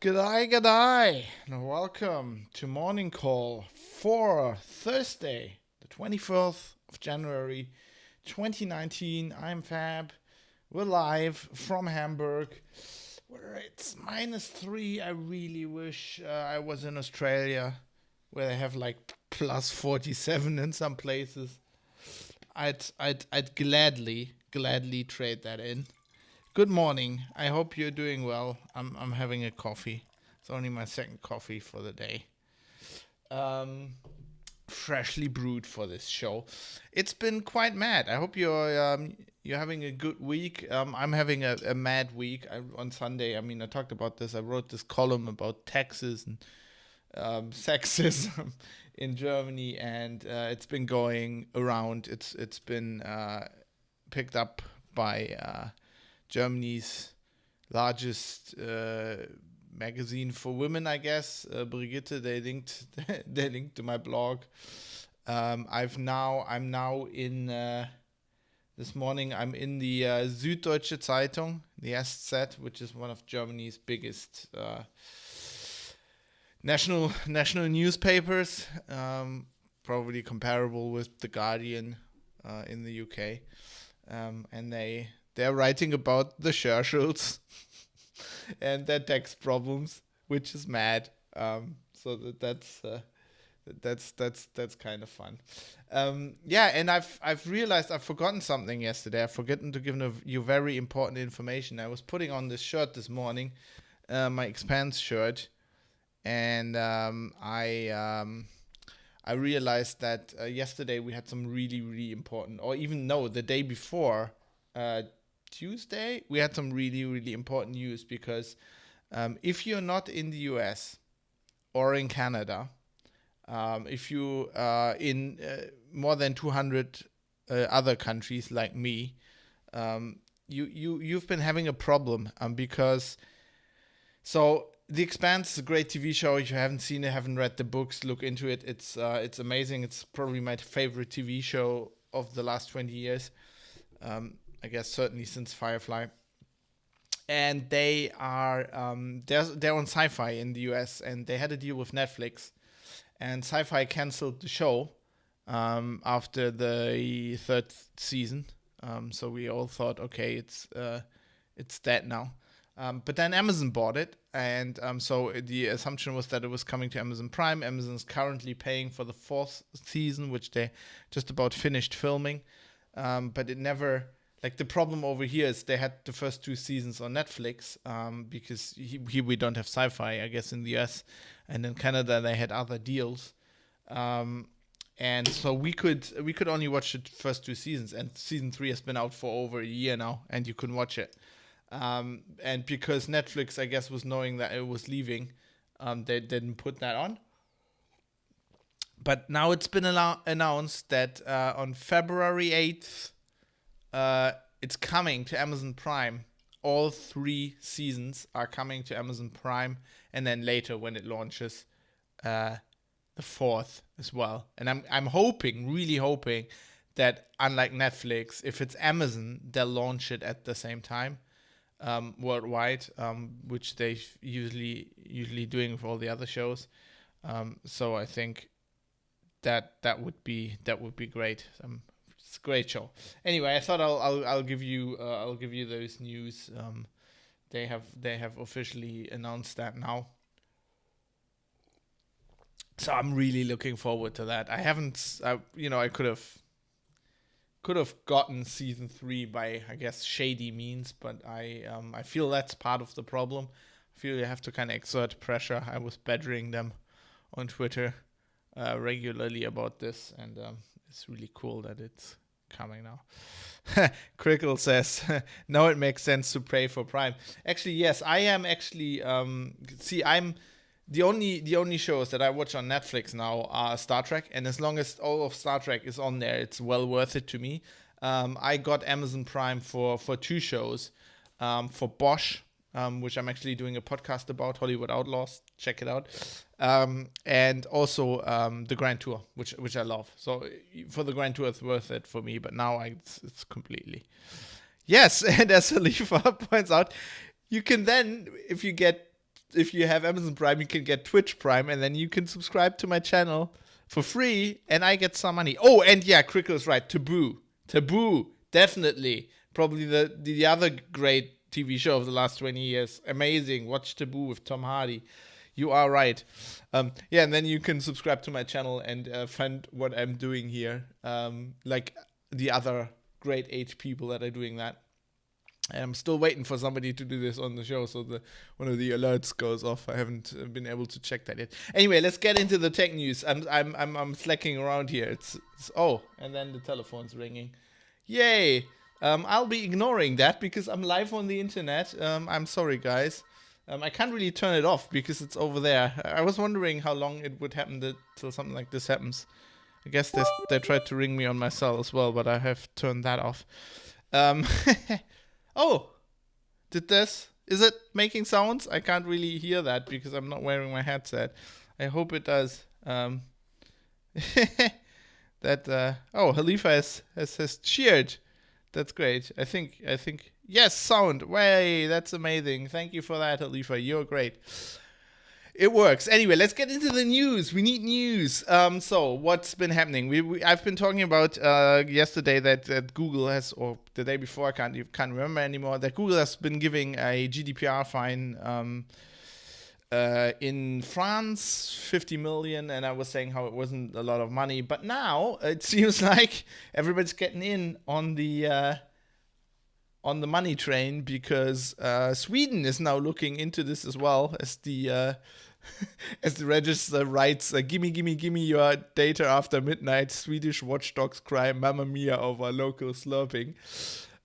G'day, g'day, and welcome to Morning Call for Thursday, the 24th of January 2019. I'm Fab. We're live from Hamburg, where it's -3. I really wish I was in Australia, where they have like +47 in some places. I'd gladly trade that in. Good morning. I hope you're doing well. I'm having a coffee. It's only my second coffee for the day. Freshly brewed for this show. It's been quite mad. I hope you're having a good week. I'm having a mad week. On Sunday, I talked about this. I wrote this column about taxes and sexism in Germany, and it's been going around. It's been picked up by Germany's largest magazine for women, I guess. Brigitte, they linked to my blog. I'm now in this morning. I'm in the Süddeutsche Zeitung, the SZ, which is one of Germany's biggest national newspapers, probably comparable with the Guardian in the UK, and they're writing about the Scherschels and their tax problems, which is mad. So that's kind of fun. And I've realized I've forgotten something yesterday. I've forgotten to give you very important information. I was putting on this shirt this morning, my Expanse shirt, and I realized that yesterday we had some really important, or even no, the day before, Tuesday, we had some really important news, because if you're not in the US or in Canada, if you are in more than 200 other countries like me, you've been having a problem, because The Expanse is a great TV show. If you haven't seen it, haven't read the books, look into it. It's amazing. It's probably my favorite TV show of the last 20 years. I guess certainly since Firefly. And they are they're on Sci-Fi in the US, and they had a deal with Netflix, and Sci-Fi canceled the show after the third season. So we all thought, okay, it's dead now. But then Amazon bought it, and so the assumption was that it was coming to Amazon Prime. Amazon's currently paying for the fourth season, which they just about finished filming, but it never. Like, the problem over here is they had the first two seasons on Netflix, because here we don't have Sci-Fi, I guess, in the US. And in Canada, they had other deals. And so we could only watch the first two seasons. And season 3 has been out for over a year now, and you couldn't watch it. And because Netflix, I guess, was knowing that it was leaving, they didn't put that on. But now it's been announced that on February 8th, it's coming to Amazon Prime. All 3 seasons are coming to Amazon Prime, and then later when it launches, the 4th as well. And I'm really hoping that, unlike Netflix, if it's Amazon, they'll launch it at the same time worldwide, which they usually doing with all the other shows. So I think that would be great. It's a great show. Anyway, I thought I'll give you those news they have officially announced that now. So I'm really looking forward to that. I haven't, I could have gotten season 3 by, I guess, shady means, but I feel that's part of the problem. I feel you have to kind of exert pressure. I was badgering them on Twitter regularly about this, and it's really cool that it's coming now. Crickle says, now it makes sense to pay for Prime. Actually, yes, I am actually. I'm the only shows that I watch on Netflix now are Star Trek, and as long as all of Star Trek is on there, it's well worth it to me. I got Amazon Prime for 2 shows, for Bosch, which I'm actually doing a podcast about, Hollywood Outlaws. Check it out. And also the Grand Tour, which I love. So for the Grand Tour, it's worth it for me. But now it's completely. Yes, and as Alifa points out, you can then, if you have Amazon Prime, you can get Twitch Prime, and then you can subscribe to my channel for free, and I get some money. Oh, and yeah, Crickle is right. Taboo, definitely. Probably the other great TV show of the last 20 years. Amazing. Watch Taboo with Tom Hardy. You are right. Yeah, and then you can subscribe to my channel and find what I'm doing here. Like the other great 8 people that are doing that. I'm still waiting for somebody to do this on the show, so one of the alerts goes off. I haven't been able to check that yet. Anyway, let's get into the tech news. I'm slacking around here. It's and then the telephone's ringing. Yay! I'll be ignoring that because I'm live on the internet. I'm sorry, guys. I can't really turn it off because it's over there. I was wondering how long it would happen till something like this happens. I guess they tried to ring me on my cell as well, but I have turned that off. Oh, is it making sounds? I can't really hear that because I'm not wearing my headset. I hope it does. Halifa has cheered. That's great. I think, yes, sound. Way, that's amazing. Thank you for that, Halifa. You're great. It works. Anyway, let's get into the news. We need news. So what's been happening? I've been talking about yesterday that Google has, or the day before, I can't remember anymore, that Google has been giving a GDPR fine in France, 50 million, and I was saying how it wasn't a lot of money. But now it seems like everybody's getting in on the money train because Sweden is now looking into this as well, as the as the register writes, gimme your data after midnight, Swedish watchdogs cry mamma mia over local slurping.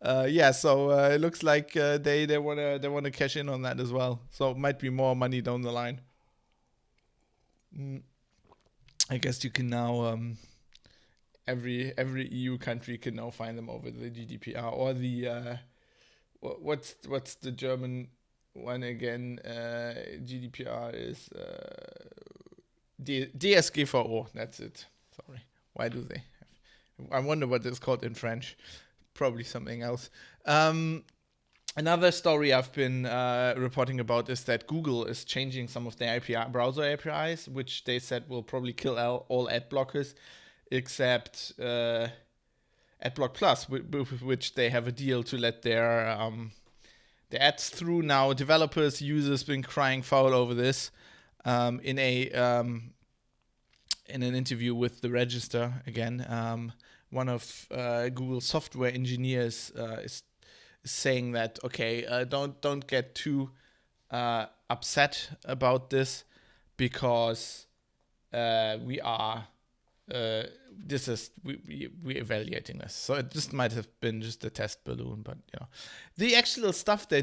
So it looks like they wanna cash in on that as well. So it might be more money down the line. I guess you can now every EU country can now find them over the GDPR or the what's the German one again? GDPR is DSGVO. That's it. Sorry. Why do they have? I wonder what it's called in French. Probably something else. Another story I've been reporting about is that Google is changing some of their browser APIs, which they said will probably kill all ad blockers, except AdBlock Plus, with which they have a deal to let their ads through now. Developers, users been crying foul over this. In an interview with the Register again, one of Google's software engineers is saying that don't get too upset about this because we are we're evaluating this. So it just might have been just a test balloon, but the actual stuff they do